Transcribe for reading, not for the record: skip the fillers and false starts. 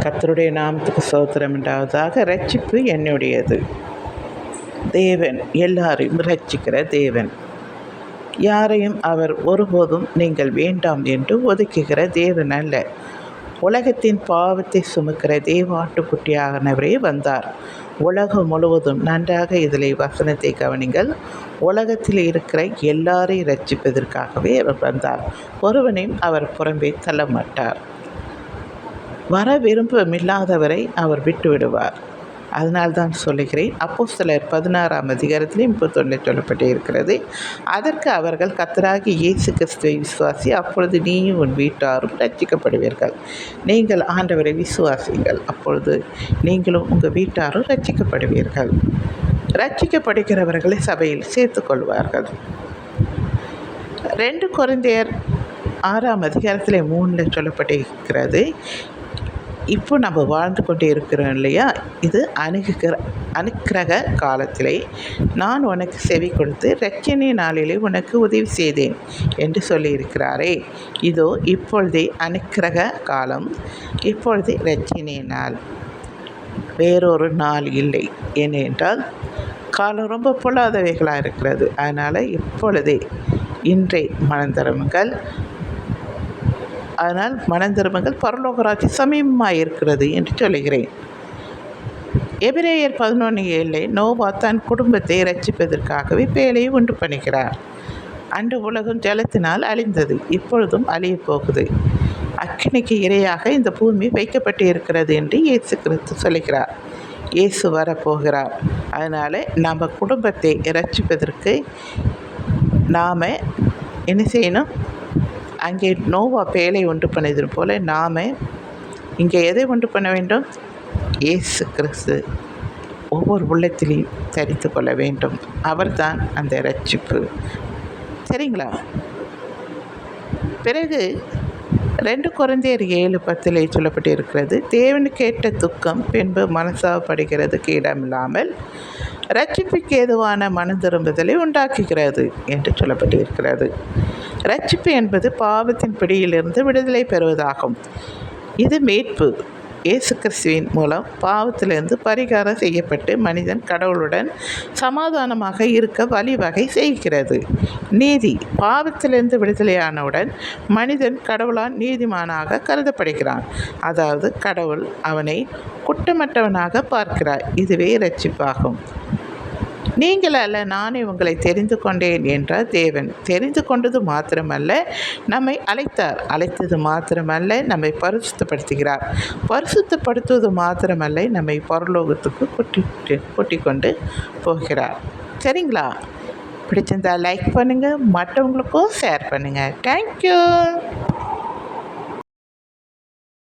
கர்த்தருடைய நாமத்துக்கு ஸ்தோத்திரம் உண்டாவதாக. ரட்சிப்பு என்னுடையது. தேவன் எல்லாரையும் ரட்சிக்கிற தேவன். யாரையும் அவர் ஒருபோதும் நீங்கள் வேண்டாம் என்று ஒதுக்குகிற தேவன் அல்ல. உலகத்தின் பாவத்தை சுமக்கிற தேவாட்டுக்குட்டியானவரே வந்தார். உலகம் முழுவதும் நன்றாக இதில் வசனத்தை கவனிங்கள். உலகத்தில் இருக்கிற எல்லாரையும் ரட்சிப்பதற்காகவே அவர் வந்தார். ஒருவனையும் அவர் புறம்பே தள்ள மாட்டார். வர விருப்பமில்லாதவரை அவர் விட்டுவிடுவார். அதனால்தான் சொல்லுகிறேன், அப்போஸ்தலர் 16ஆம் அதிகாரத்திலே 31 சொல்லப்பட்டு இருக்கிறது. அதற்கு அவர்கள், கர்த்தராகிய இயேசு கிறிஸ்துவை விசுவாசி, அப்பொழுது நீயும் உன் வீட்டாரும் ரட்சிக்கப்படுவீர்கள். நீங்கள் ஆண்டவரை விசுவாசிங்கள், அப்பொழுது நீங்களும் உங்கள் வீட்டாரும் ரட்சிக்கப்படுவீர்கள். ரட்சிக்கப்படுகிறவர்களை சபையில் சேர்த்து கொள்வார்கள். 2 கொரிந்தியர் 6ஆம் அதிகாரத்தில் 3 சொல்லப்பட்டிருக்கிறது. இப்போ நம்ம வாழ்ந்து கொண்டே இருக்கிறோம் இல்லையா? இது அனுக்கிரக காலத்திலே நான் உனக்கு செவி கொடுத்து இரட்சணை நாளிலே உனக்கு உதவி செய்தேன் என்று சொல்லியிருக்கிறாரே. இதோ இப்பொழுதே அனுக்கிரக காலம், இப்பொழுதே இரட்சணை நாள், வேறொரு நாள் இல்லை. ஏனென்றால் காலம் ரொம்ப பொல்லாதவைகளாக இருக்கிறது. அதனால் இப்பொழுதே இன்றை மனந்தரமுங்கள். அதனால் மனந்திரும்புங்கள், பரலோக ராஜ்யம் சமீபமாக இருக்கிறது என்று சொல்லுகிறேன். எபிரேயர் 11:7 நோவா தன் குடும்பத்தை ரட்சிப்பதற்காகவே பேழையை உண்டு பண்ணுகிறார். அன்று உலகம் ஜலத்தினால் அழிந்தது, இப்பொழுதும் அழியப் போகுது. அக்கினிக்கு இரையாக இந்த பூமி வைக்கப்பட்டு இருக்கிறது என்று இயேசு கிறிஸ்து சொல்லுகிறார். இயேசு வரப்போகிறார். அதனால் நம்ம குடும்பத்தை ரட்சிப்பதற்கு நாம் என்ன செய்யணும்? அங்கே நோவா பேழை உண்டு பண்ணது போல் நாம் இங்கே எதை உண்டு பண்ண வேண்டும்? இயேசு கிறிஸ்து ஒவ்வொரு உள்ளத்திலையும் தரித்து கொள்ள வேண்டும். அவர்தான் அந்த ரட்சிப்பு. சரிங்களா? பிறகு 2 கொரிந்தியர் 7:10 சொல்லப்பட்டு இருக்கிறது. தேவனுக்கு ஏற்ற துக்கம் பின்பு மனசாப்படுகிறதுக்கு இடமில்லாமல் ரட்சிப்புக்கு ஏதுவான மனம் திரும்புதலை உண்டாக்குகிறது என்று சொல்லப்பட்டு இருக்கிறது. ரட்சிப்பு என்பது பாவத்தின் பிடியிலிருந்து விடுதலை பெறுவதாகும். இது மீட்பு. இயேசு கிறிஸ்துவின் மூலம் பாவத்திலிருந்து பரிகாரம் செய்யப்பட்டு மனிதன் கடவுளுடன் சமாதானமாக இருக்க வழிவகை செய்கிறது. நீதி. பாவத்திலிருந்து விடுதலையானவுடன் மனிதன் கடவுளால் நீதிமானாக கருதப்படுகிறான். அதாவது கடவுள் அவனை குற்றமற்றவனாக பார்க்கிறார். இதுவே ரட்சிப்பாகும். நீங்கள் அல்ல, நானே உங்களை தெரிந்து கொண்டேன் என்றார் தேவன். தெரிந்து கொண்டது மாத்திரமல்ல, நம்மை அழைத்தது மாத்திரமல்ல, நம்மை பரிசுத்தப்படுத்துகிறார். பரிசுத்தப்படுத்துவது மாத்திரமல்ல, நம்மை பரலோகத்துக்கு கூட்டி கொண்டு போகிறார். சரிங்களா? பிடிச்சிருந்தா லைக் பண்ணுங்கள், மற்றவங்களுக்கும் ஷேர் பண்ணுங்கள். தேங்க்யூ.